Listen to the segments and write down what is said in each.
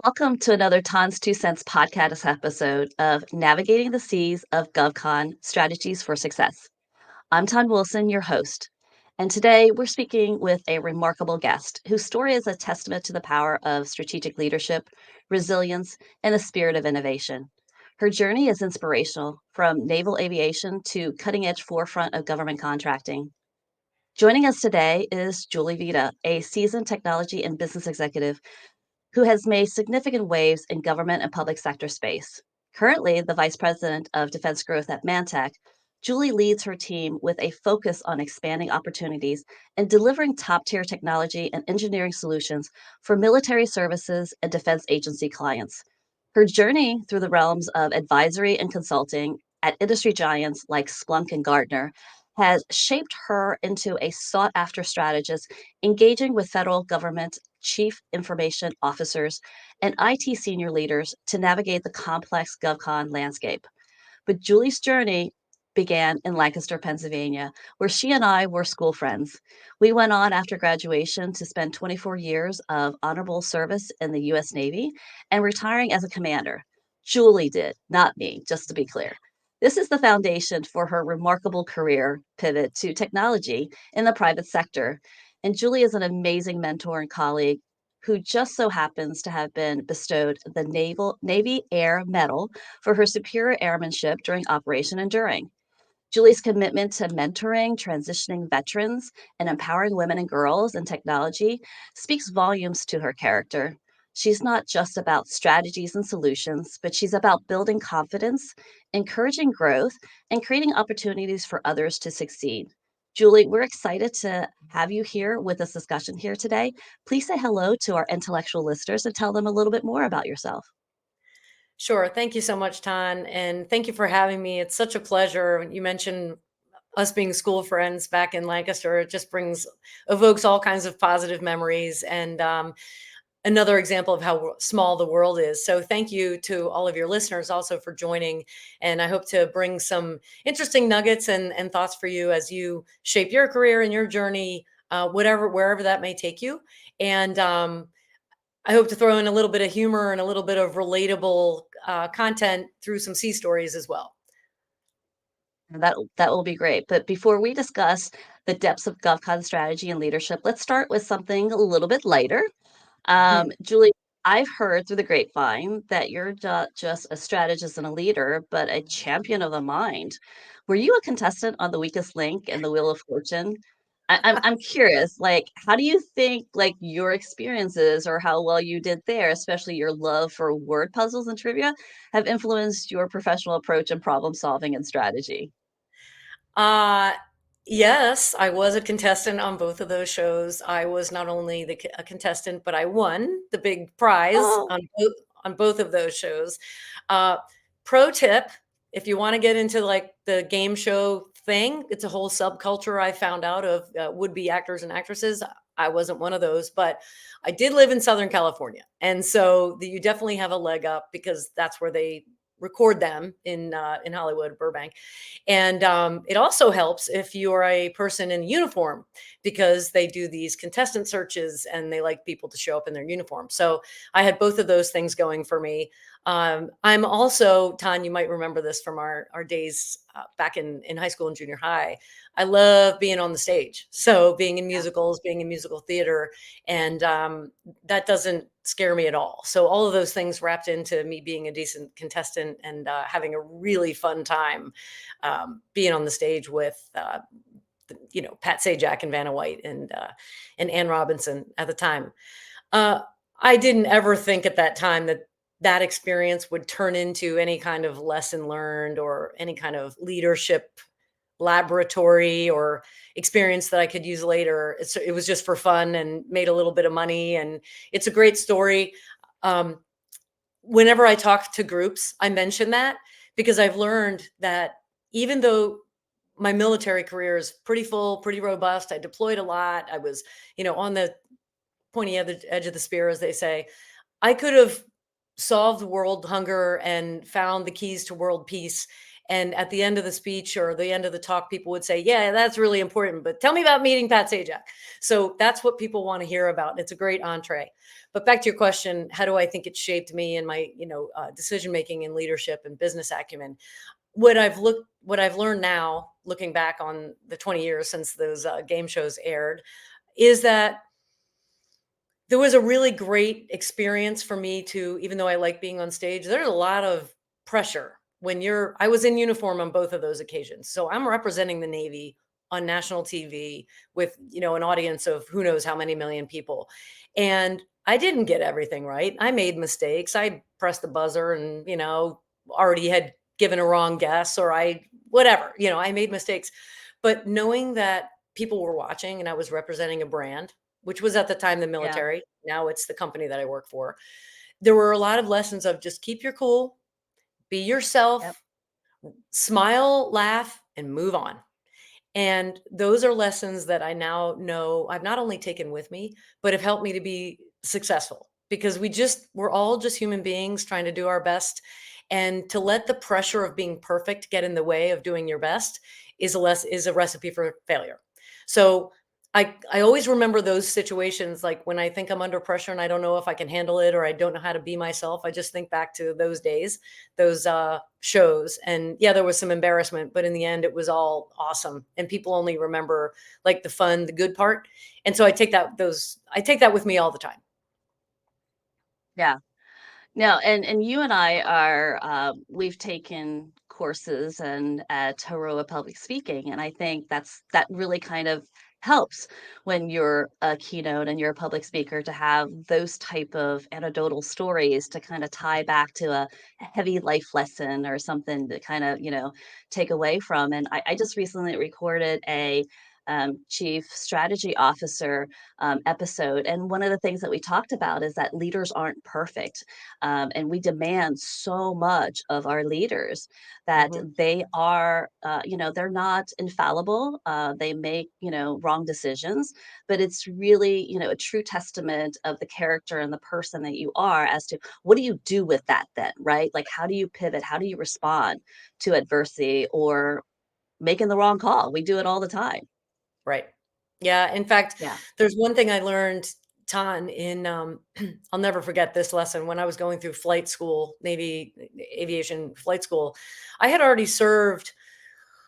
Welcome to another Tons Two Cents podcast episode of Navigating the Seas of GovCon Strategies for Success. I'm Ton Wilson, your host, and today we're speaking with a remarkable guest whose story is a testament to the power of strategic leadership, resilience, and the spirit of innovation. Her journey is inspirational, from naval aviation to cutting edge forefront of government contracting. Joining us today is Julie Vida, a seasoned technology and business executive who has made significant waves in government and public sector space. Currently, the Vice President of Defense Growth at Mantech, Julie leads her team with a focus on expanding opportunities and delivering top tier technology and engineering solutions for military services and defense agency clients. Her journey through the realms of advisory and consulting at industry giants like Splunk and Gartner has shaped her into a sought after strategist engaging with federal government chief information officers and IT senior leaders to navigate the complex GovCon landscape. But Julie's journey began in Lancaster, Pennsylvania, where she and I were school friends. We went on after graduation to spend 24 years of honorable service in the U.S. Navy and retiring as a commander. Julie did, not me, just to be clear. This is the foundation for her remarkable career pivot to technology in the private sector. And Julie is an amazing mentor and colleague who just so happens to have been bestowed the Navy Air Medal for her superior airmanship during Operation Enduring. Julie's commitment to mentoring, transitioning veterans, and empowering women and girls in technology speaks volumes to her character. She's not just about strategies and solutions, but she's about building confidence, encouraging growth, and creating opportunities for others to succeed. Julie, we're excited to have you here with this discussion here today. Please say hello to our intellectual listeners and tell them a little bit more about yourself. Sure. Thank you so much, Tan. And thank you for having me. It's such a pleasure. You mentioned us being school friends back in Lancaster. It just evokes all kinds of positive memories and another example of how small the world is. So thank you to all of your listeners also for joining. And I hope to bring some interesting nuggets and thoughts for you as you shape your career and your journey, wherever that may take you. And I hope to throw in a little bit of humor and a little bit of relatable content through some sea stories as well. That will be great. But before we discuss the depths of GovCon strategy and leadership, let's start with something a little bit lighter. Julie, I've heard through the grapevine that you're not just a strategist and a leader, but a champion of the mind. Were you a contestant on The Weakest Link and The Wheel of Fortune? I'm curious, like, how do you think like your experiences or how well you did there, especially your love for word puzzles and trivia, have influenced your professional approach and problem solving and strategy? Uh, yes, I was a contestant on both of those shows. I was not only a contestant, but I won the big prize Oh, on both of those shows. Uh, Pro tip: if you want to get into like the game show thing, it's a whole subculture I found out of would-be actors and actresses. I wasn't one of those, but I did live in Southern California, and so you definitely have a leg up because that's where they record them in Hollywood, Burbank. And it also helps if you're a person in uniform because they do these contestant searches and they like people to show up in their uniform. So I had both of those things going for me. I'm also, Tan, you might remember this from our days back in high school and junior high. I love being on the stage. So being in yeah. musicals, being in musical theater, and that doesn't scare me at all. So all of those things wrapped into me being a decent contestant and having a really fun time being on the stage with Pat Sajak and Vanna White and Ann Robinson at the time. Uh, I didn't ever think at that time that that experience would turn into any kind of lesson learned or any kind of leadership laboratory or experience that I could use later. It was just for fun and made a little bit of money. And it's a great story. Um, Whenever I talk to groups, I mention that because I've learned that even though my military career is pretty full, pretty robust, I deployed a lot. I was, on the pointy edge of the spear, as they say. I could have solved world hunger and found the keys to world peace And at the end of the speech or the end of the talk, people would say, yeah, that's really important, but tell me about meeting Pat Sajak. So that's what people want to hear about. It's a great entree. But back to your question, how do I think it shaped me and my, decision making and leadership and business acumen? What I've learned now, looking back on the 20 years since those game shows aired, is that there was a really great experience for me to, even though I like being on stage, there's a lot of pressure when I was in uniform on both of those occasions. So I'm representing the Navy on national TV with, an audience of who knows how many million people. And I didn't get everything right. I made mistakes. I pressed the buzzer and, already had given a wrong guess or whatever, I made mistakes. But knowing that people were watching and I was representing a brand, which was at the time the Yeah. military. Now it's the company that I work for. There were a lot of lessons of just keep your cool, be Yep. yourself, smile, laugh, and move on. And those are lessons that I now know I've not only taken with me, but have helped me to be successful because we're all just human beings trying to do our best. And to let the pressure of being perfect get in the way of doing your best is a recipe for failure. So I always remember those situations like when I think I'm under pressure and I don't know if I can handle it or I don't know how to be myself. I just think back to those days, those shows. And yeah, there was some embarrassment, but in the end, it was all awesome. And people only remember like the fun, the good part. And so I take that with me all the time. Yeah. No, and you and I are, we've taken courses and at Taroa Public Speaking, and I think that really kind of helps when you're a keynote and you're a public speaker to have those type of anecdotal stories to kind of tie back to a heavy life lesson or something to kind of, take away from. And I just recently recorded a chief strategy officer episode. And one of the things that we talked about is that leaders aren't perfect, and we demand so much of our leaders that Hmm. they are, they're not infallible. They make, wrong decisions, but it's really, a true testament of the character and the person that you are as to what do you do with that then, right? Like, how do you pivot? How do you respond to adversity or making the wrong call? We do it all the time. Right. Yeah. In fact, Yeah. there's one thing I learned, Ton, I'll never forget this lesson when I was going through flight school, Navy aviation flight school. I had already served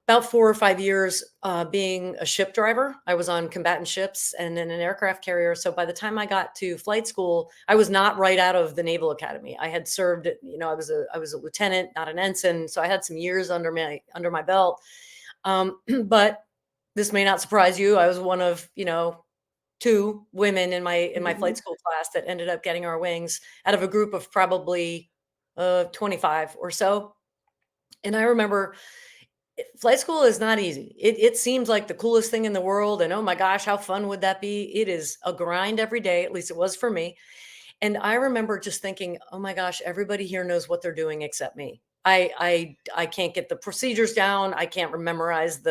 about 4 or 5 years, being a ship driver. I was on combatant ships and in an aircraft carrier, so by the time I got to flight school, I was not right out of the Naval Academy. I had served, I was a lieutenant, not an ensign, so I had some years under my belt. But this may not surprise you, I was one of, 2 women in my flight Mhm. school class that ended up getting our wings out of a group of probably, 25 or so, and I remember flight school is not easy. It seems like the coolest thing in the world, and oh my gosh, how fun would that be? It is a grind every day, at least it was for me. And I remember just thinking, oh my gosh, everybody here knows what they're doing except me. I can't get the procedures down. I can't memorize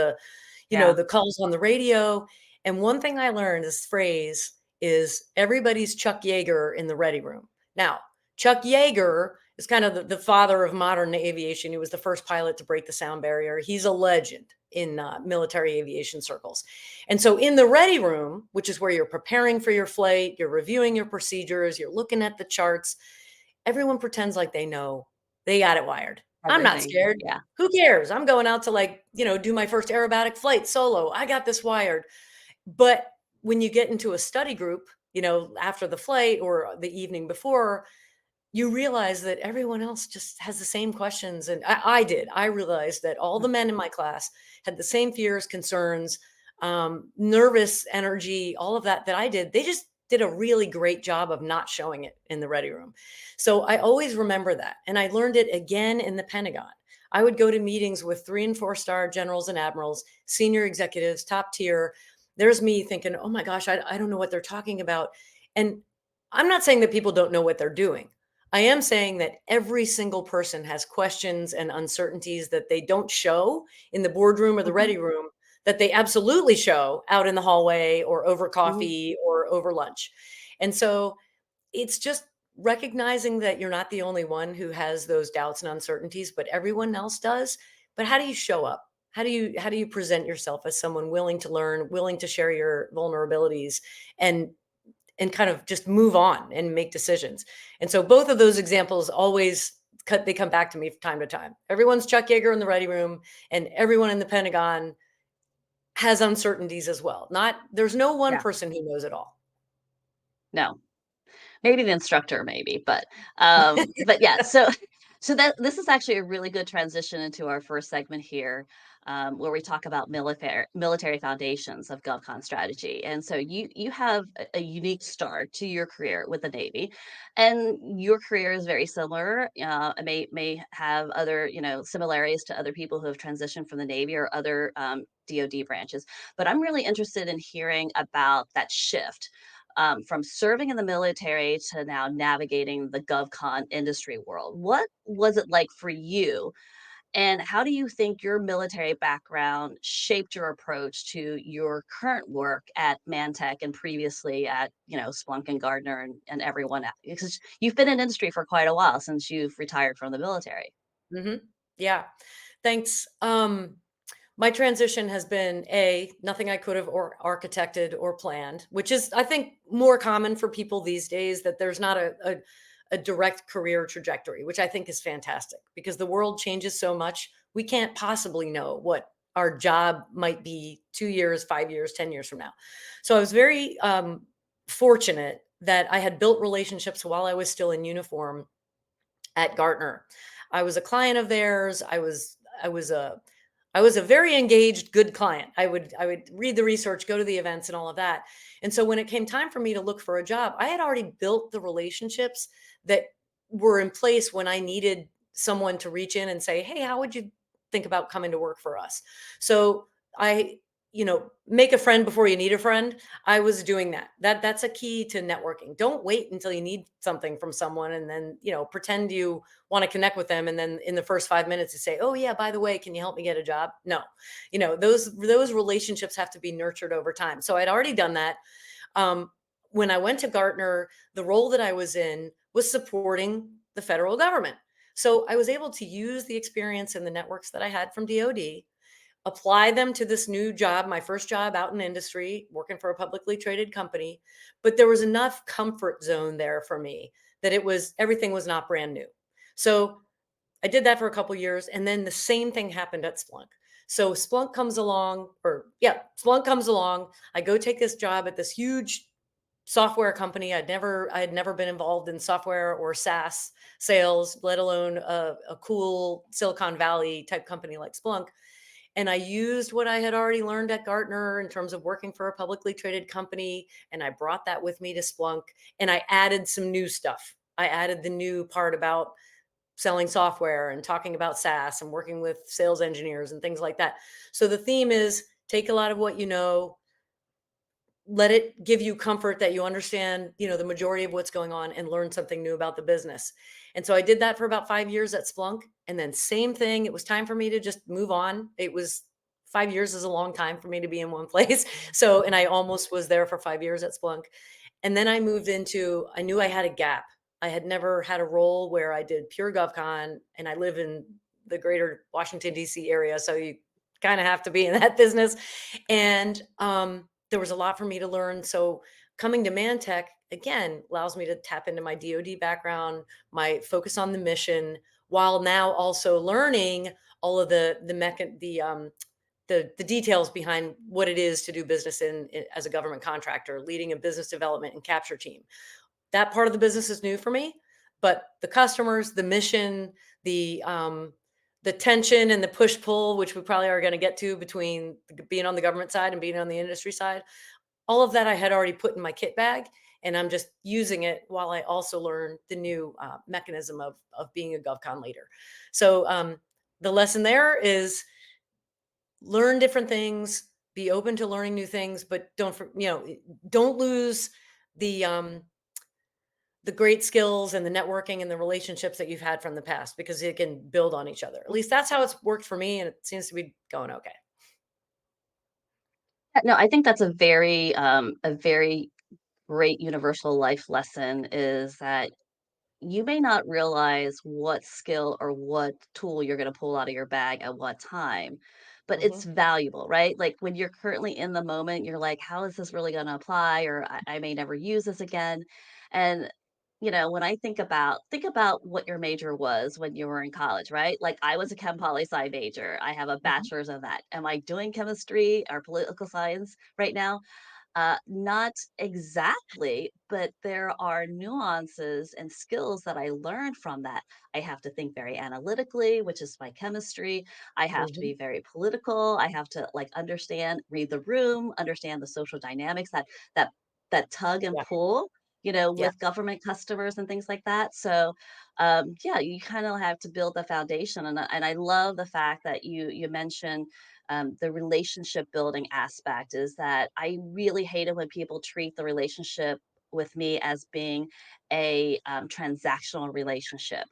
Yeah. the calls on the radio. And one thing I learned, this phrase is everybody's Chuck Yeager in the ready room. Now, Chuck Yeager is kind of the father of modern aviation. He was the first pilot to break the sound barrier. He's a legend in military aviation circles. And so, in the ready room, which is where you're preparing for your flight, you're reviewing your procedures, you're looking at the charts, everyone pretends like they know they got it wired. I'm not Everything. scared. Yeah. Who cares? I'm going out to do my first aerobatic flight solo. I got this wired. But when you get into a study group, after the flight or the evening before, you realize that everyone else just has the same questions. And I did. I realized that all the men in my class had the same fears, concerns, nervous energy, all of that I did. They just did a really great job of not showing it in the ready room. So I always remember that. And I learned it again in the Pentagon. I would go to meetings with 3 and 4 star generals and admirals, senior executives, top tier. There's me thinking, oh my gosh, I don't know what they're talking about. And I'm not saying that people don't know what they're doing. I am saying that every single person has questions and uncertainties that they don't show in the boardroom or the Mhm. ready room that they absolutely show out in the hallway or over Mhm. coffee or over lunch. And so it's just recognizing that you're not the only one who has those doubts and uncertainties, but everyone else does. but how do you show up? How do you present yourself as someone willing to learn, willing to share your vulnerabilities, and kind of just move on and make decisions. And so both of those examples always they come back to me from time to time. Everyone's Chuck Yeager in the ready room, and everyone in the Pentagon has uncertainties as well. Not There's no one Yeah. person who knows it all. No. Maybe the instructor, maybe, but yeah, so so that this is actually a really good transition into our first segment here, where we talk about military foundations of GovCon strategy. And so you have a unique start to your career with the Navy, and your career is very similar. It may have other similarities to other people who have transitioned from the Navy or other DoD branches, but I'm really interested in hearing about that shift from serving in the military to now navigating the GovCon industry world. What was it like for you? And how do you think your military background shaped your approach to your current work at Mantech and previously at, Splunk and Gardner and everyone else? Because you've been in industry for quite a while since you've retired from the military. Hmm. Yeah. Thanks. My transition has been nothing I could have or architected or planned, which is, I think, more common for people these days, that there's not a direct career trajectory, which I think is fantastic because the world changes so much. We can't possibly know what our job might be 2 years, 5 years, 10 years from now. So I was very fortunate that I had built relationships while I was still in uniform at Gartner. I was a client of theirs. I was a very engaged, good client. I would read the research, go to the events, and all of that. And so when it came time for me to look for a job, I had already built the relationships that were in place when I needed someone to reach in and say, "Hey, how would you think about coming to work for us?" So I, make a friend before you need a friend. I was doing that. That's a key to networking. Don't wait until you need something from someone and then, pretend you want to connect with them and then in the first 5 minutes to say, "Oh yeah, by the way, can you help me get a job?" No. Those relationships have to be nurtured over time. So I'd already done that. Um, when I went to Gartner, the role that I was in was supporting the federal government. So I was able to use the experience and the networks that I had from DoD, apply them to this new job, my first job out in industry, working for a publicly traded company. But there was enough comfort zone there for me that everything was not brand new. So I did that for a couple years, and then the same thing happened at Splunk. So Splunk comes along, or yeah, Splunk comes along. I go take this job at this huge software company. I had never been involved in software or SaaS sales, let alone a cool Silicon Valley type company like Splunk. And I used what I had already learned at Gartner in terms of working for a publicly traded company. And I brought that with me to Splunk, and I added some new stuff. I added the new part about selling software and talking about SaaS and working with sales engineers and things like that. So the theme is take a lot of what you know, let it give you comfort that you understand, the majority of what's going on, and learn something new about the business. And so I did that for about 5 years at Splunk, and then same thing, it was time for me to just move on. It was 5 years is a long time for me to be in one place. So, and I almost was there for 5 years at Splunk. And then I knew I had a gap. I had never had a role where I did pure GovCon, and I live in the greater Washington D.C. area, so you kind of have to be in that business. And there was a lot for me to learn. So coming to Mantech again allows me to tap into my DoD background, my focus on the mission, while now also learning all of the details behind what it is to do business as a government contractor, leading a business development and capture team. That part of the business is new for me, but the customers, the mission, the tension and the push pull, which we probably are going to get to between being on the government side and being on the industry side, all of that I had already put in my kit bag, and I'm just using it while I also learn the new mechanism of being a GovCon leader. So the lesson there is learn different things, be open to learning new things, but don't lose the um, the great skills and the networking and the relationships that you've had from the past, because it can build on each other. At least that's how it's worked for me, and it seems to be going okay. No, I think that's a very great universal life lesson is that you may not realize what skill or what tool you're going to pull out of your bag at what time, but it's Mhm, valuable, right? Like when you're currently in the moment, you're like, how is this really going to apply? Or I may never use this again. And when I think about what your major was when you were in college, right? Like I was a chem poli sci major. I have a mhm. bachelor's of that. Am I doing chemistry or political science right now? Not exactly, but there are nuances and skills that I learned from that. I have to think very analytically, which is my chemistry. I have to Mhm. be very political. I have to like understand, read the room, understand the social dynamics that that tug and Yeah, pull, yeah. with government customers and things like that. So, yeah, you kind of have to build the foundation, and I love the fact that you mentioned the relationship building aspect is that I really hate it when people treat the relationship with me as being a transactional relationship.